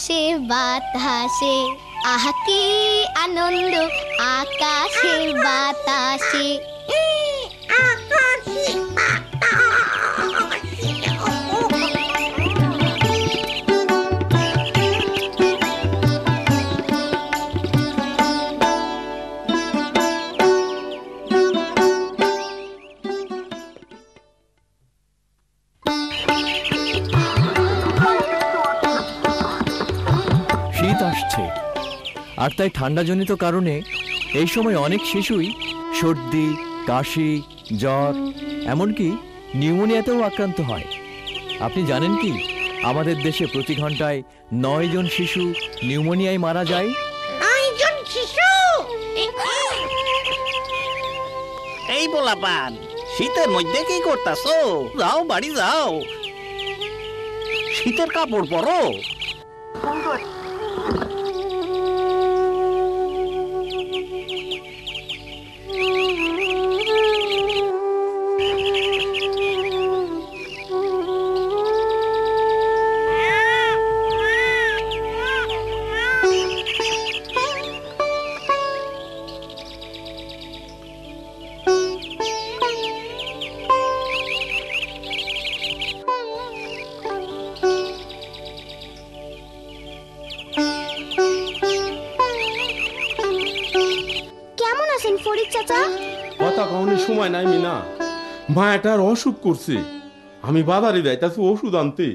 আকাশে বাতাসে, আহা কি আনন্দ আকাশে বাতাসে। শীত আসছে, আর তাই ঠান্ডাজনিত কারণে এই সময় অনেক শিশুই সর্দি, কাশি, জ্বর, এমনকি নিউমোনিয়াতেও আক্রান্ত হয়। আপনি জানেন কি, আমাদের দেশে প্রতি ঘন্টায় 9 জন শিশু নিউমোনিয়ায় মারা যায়। 9 জন শিশু! এই পোলাপান, শীতের মধ্যে কি করতাছো? যাও বাড়ি যাও, শীতের কাপড় পরো। কেমন আছেন ফরিদ চাচা? কথা কখনই সময় নাই মিনা, মায়াটার অসুখ করছে। আমি বাজারে যাইতাছি ওষুধ আনতে।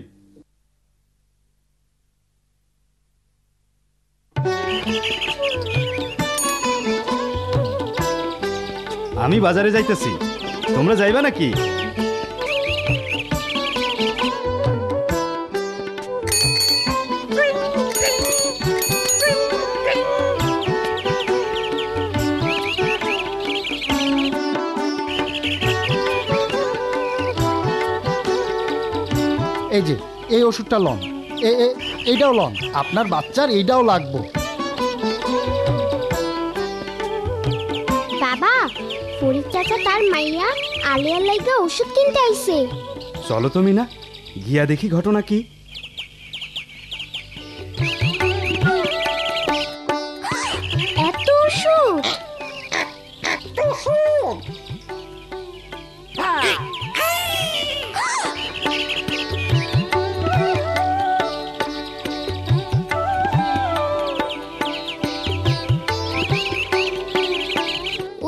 আমি বাজারে যাইতেছি, তোমরা যাইবা নাকি? এই যে এই ওষুধটা লন, এইটাও লন, আপনার বাচ্চার এইটাও লাগবে। বাবা, ফরিদ চাচা তার মাইয়া আলিয়ার লাইগা ওষুধ কিনতে আইছে। চলো তুমি না, গিয়া দেখি ঘটনা কি। এত ওষুধ!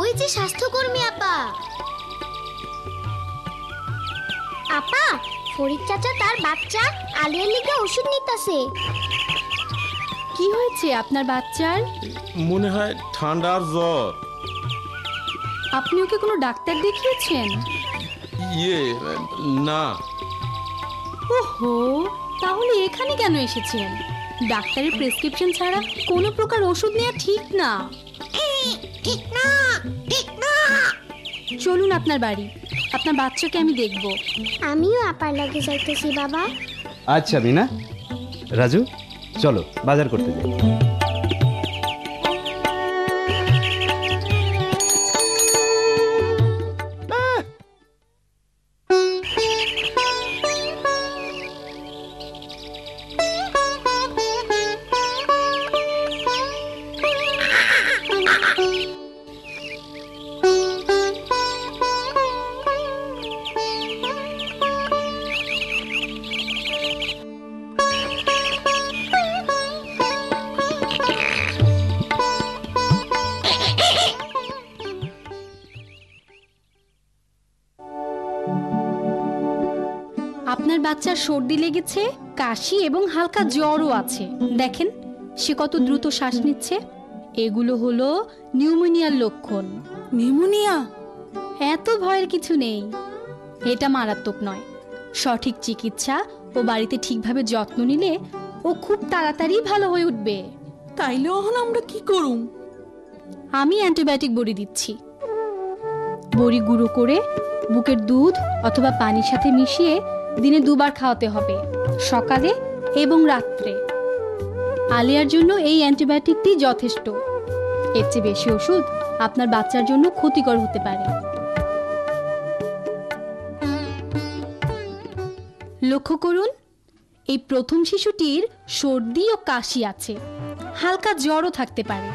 ওই যে স্বাস্থ্যকর্মী আপা। আপা, ফরিদ চাচা তার বাচ্চা আলিয়ার লিগে ওষুধ নিতেছে। কি হয়েছে আপনার বাচ্চার? মনে হয় ঠান্ডার জ্বর। আপনি ওকে কোনো ডাক্তার দেখিয়েছেন? না। ওহো, তাহলে এখানে কেন এসেছেন? ডাক্তারের প্রেসক্রিপশন ছাড়া কোনো প্রকার ওষুধ নেওয়া ঠিক না। ঠিক না, ঠিক না। চলুন আপনার বাড়ি, আপনার বাচ্চাকে আমি দেখব। আমিও আপার লাগে যাইতেছি বাবা। আচ্ছা মিনা, রাজু চলো বাজার করতে যাই। আপনার বাচ্চার সর্দি লেগেছে, কাশি এবং হালকা জ্বরও আছে। দেখেন সে কত দ্রুত শ্বাস নিচ্ছে। এগুলো হলো নিউমোনিয়ার লক্ষণ। নিউমোনিয়া? এত ভয়ের কিছু নেই, এটা মারাত্মক নয়। সঠিক চিকিৎসা ও বাড়িতে ঠিকভাবে যত্ন নিলে ও খুব তাড়াতাড়ি ভালো হয়ে উঠবে। তাইলে এখন আমরা কি করুম? আমি অ্যান্টিবায়োটিক বড়ি দিচ্ছি। বড়ি গুঁড়ো করে বুকের দুধ অথবা পানির সাথে মিশিয়ে দিনে 2 বার খাওয়াতে হবে, সকালে এবং রাত্রে। আলিয়ার জন্য এই অ্যান্টিবায়োটিকটি যথেষ্ট। এর চেয়ে বেশি ওষুধ আপনার বাচ্চার জন্য ক্ষতিকর হতে পারে। লক্ষ্য করুন, এই প্রথম শিশুটির সর্দি ও কাশি আছে, হালকা জ্বরও থাকতে পারে।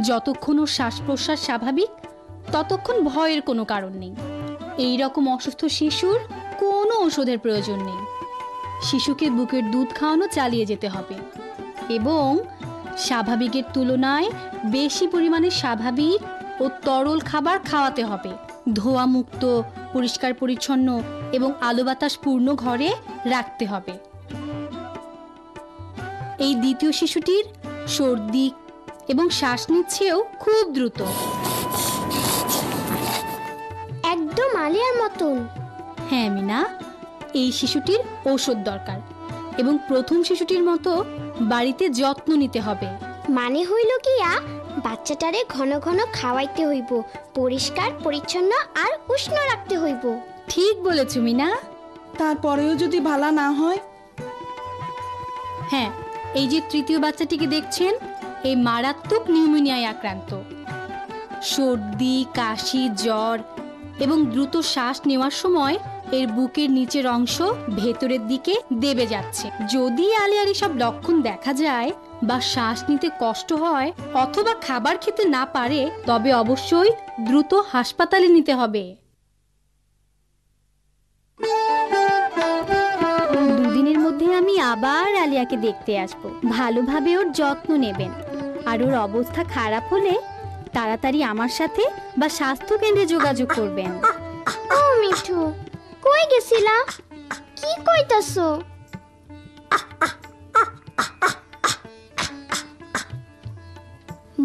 যতক্ষণ ওর শ্বাস প্রশ্বাস স্বাভাবিক ততক্ষণ ভয়ের কোনো কারণ নেই। এই রকম অসুস্থ শিশুর কোনো ওষুধের প্রয়োজন নেই। শিশুকে বুকের দুধ খাওয়ানো চালিয়ে যেতে হবে এবং স্বাভাবিকের তুলনায় বেশি পরিমাণে স্বাভাবিক ও তরল খাবার খাওয়াতে হবে। ধোয়া মুক্ত, পরিষ্কার পরিচ্ছন্ন এবং আলো বাতাস পূর্ণ ঘরে রাখতে হবে। এই দ্বিতীয় শিশুটির সর্দি এবং শ্বাস নিচ্ছেও খুব দ্রুত, একদম আলিয়ার মতন। হ্যাঁ মিনা, এই শিশুটির ঔষধ দরকার এবং প্রথম শিশুটির মতো বাড়িতে যত্ন নিতে হবে। মানে হইল গিয়া বাচ্চাটারে ঘন ঘন খাওয়াইতে হইব, পরিষ্কার পরিচ্ছন্ন আর উষ্ণ রাখতে হইব। ঠিক বলেছ মিনা। তারপরেও যদি ভালো না হয়? হ্যাঁ, এই যে তৃতীয় বাচ্চাটিকে দেখছেন, এই মারাত্মক নিউমোনিয়ায় আক্রান্ত। সর্দি, কাশি, জ্বর এবং দ্রুত শ্বাস নেওয়ার সময় এর বুকের নিচের অংশ ভেতরের দিকে দেবে যাচ্ছে। যদি আলিয়ার এসব লক্ষণ দেখা যায় বা শ্বাস নিতে কষ্ট হয় অথবা খাবার খেতে না পারে, তবে অবশ্যই দ্রুত হাসপাতালে নিতে হবে। দুদিনের মধ্যে আমি আবার আলিয়াকে দেখতে আসবো। ভালোভাবে ওর যত্ন নেবেন, আর ওর অবস্থা খারাপ হলে তাড়াতাড়ি আমার সাথে বা স্বাস্থ্য কেন্দ্রে যোগাযোগ করবেন। ও মিঠু, কই গেছিলা? কি কইতাছো?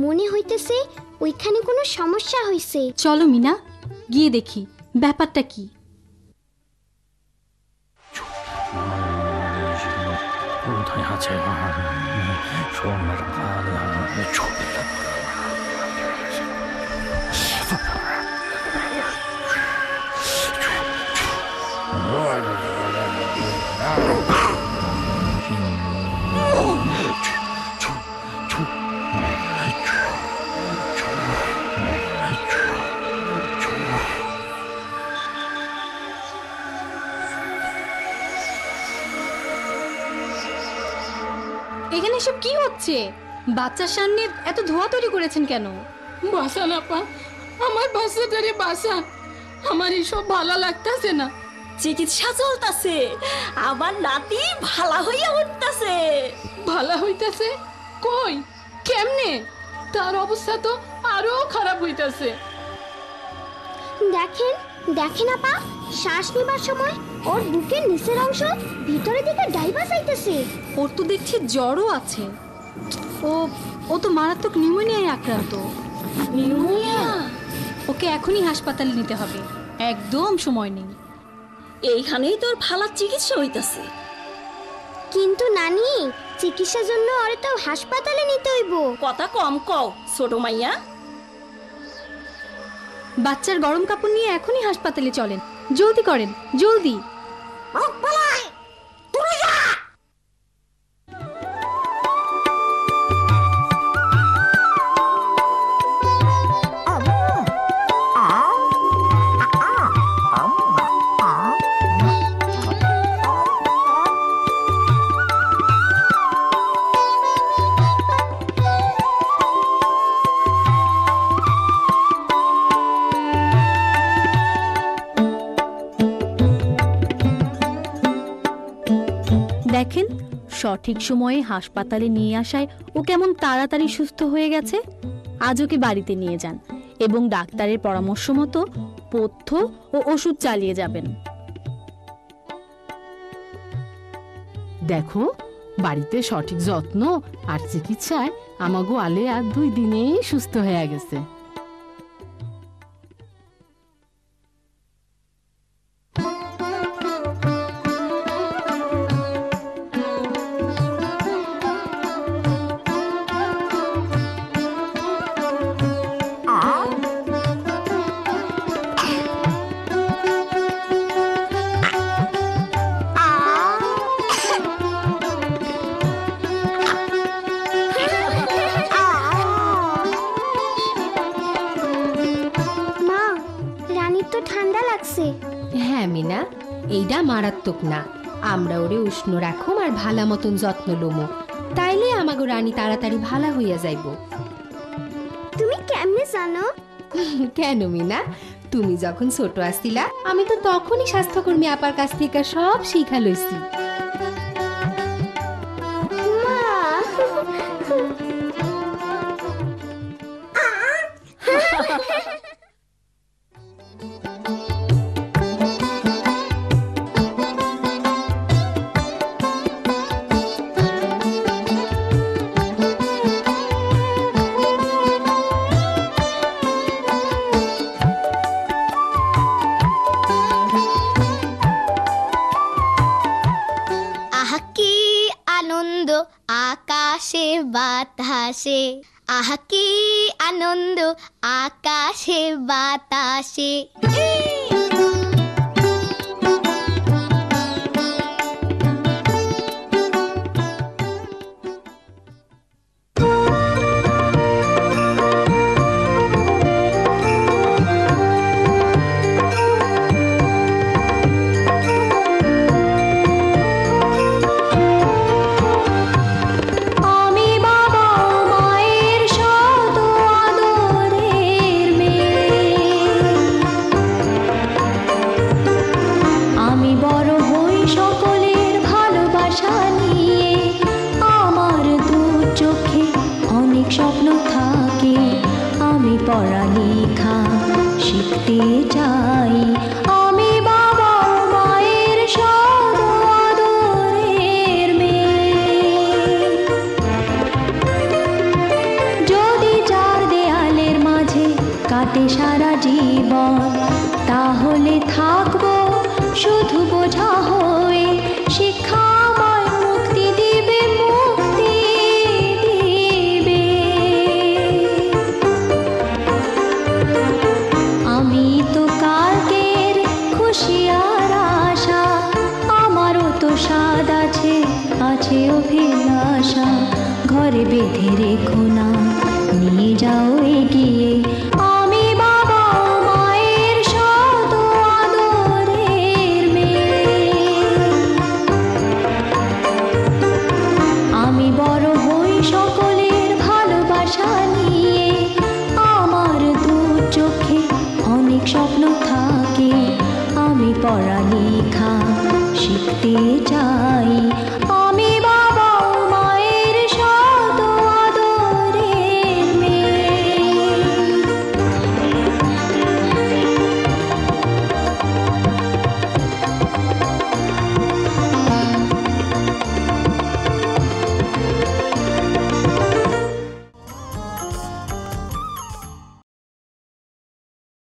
মনে হইতেছে ওইখানে কোনো সমস্যা হইছে। চলো মিনা, গিয়ে দেখি ব্যাপারটা কি। এখানে সব কি হচ্ছে? বাচ্চার সামনে এত ধোয়া তৈরি করেছেন কেন? বাসান আপা, আমার বাচ্চাটারে বাসান। আমার এসব ভালো লাগতাছে না। চিকিৎসা চলতেছে, আমার নাতি ভালো হইয়া উঠতেছে। ভালো হইতাছে? কই, কেমনে? তার অবস্থা তো আরো খারাপ হইতাছে। দেখেন দেখেন আপা, শ্বাস নেবার সময় ওর বুকের নিচের অংশ ভিতরের দিকে ডাইবা যাইতেছে। ওর তো দেখছি জ্বরও আছে। ও তো মারাত্মক নিউমোনিয়ায় আক্রান্ত। নিউমোনিয়া? ওকে এখনই হাসপাতালে নিতে হবে, একদম সময় নেই। এইখানেই তোর ভালো চিকিৎসা হইতাছে। কিন্তু নানি, চিকিৎসার জন্য ওরে তো হাসপাতালে নিতে হইব। কথা কম কও ছোট মাইয়া। বাচ্চার গরম কাপড় নিয়ে এখনই হাসপাতালে চলেন, জলদি করেন, জলদি। দেখেন, সঠিক সময়ে হাসপাতালে নিয়ে আসায় ও কেমন তাড়াতাড়ি সুস্থ হয়ে গেছে। আজ ওকে বাড়িতে নিয়ে যান এবং ডাক্তারের পরামর্শ মতো পথ্য ও ওষুধ চালিয়ে যাবেন। দেখো, বাড়িতে সঠিক যত্ন আর চিকিৎসায় আমাগো আলেয়া 2 দিনেই সুস্থ হয়ে গেছে। ঠান্ডা লাগছে। হ্যাঁ মিনা, এইটা মারাত্মক না, আমরা ওরে উষ্ণ রাখুম আর ভালা মতন যত্ন লমো, তাইলে আমাগো রানী তাড়াতাড়ি ভালা হইয়া যাইব। তুমি কেমনে জানো? কেন মিনা, তুমি যখন ছোট আসছিলা আমি তো তখনই স্বাস্থ্যকর্মী আপার কাছ থেকে সব শিখা লইছি। আহা কি আনন্দ আকাশে বাতাসে, আহা কি আনন্দ আকাশে বাতাসে। পড়ালেখা শিখতে চাই, আমি বাবা মায়ের সদ আদরের মেয়ে। যদি চার দেয়ালের মাঝে কাটে সারা জীবন, তাহলে থাকবো শুধু বোঝা হয়ে। শিক্ষা আমায় মুক্তি দিবে, মুক্তি দিবে। আমি তো কালকের খুশি আর আশা, আমারও তো স্বাদ আছে, আছে অভিলাষা। ঘরে বেঁধে রেখো না, নিয়ে যাও এগিয়ে। আমি বাবা মায়ের সদ আদরের মেয়ে। আমি বড় হই সকলের ভালোবাসা নিয়ে। আমার দু চোখে অনেক স্বপ্ন থাকে, আমি পড়ালেখা শিখতে চাই।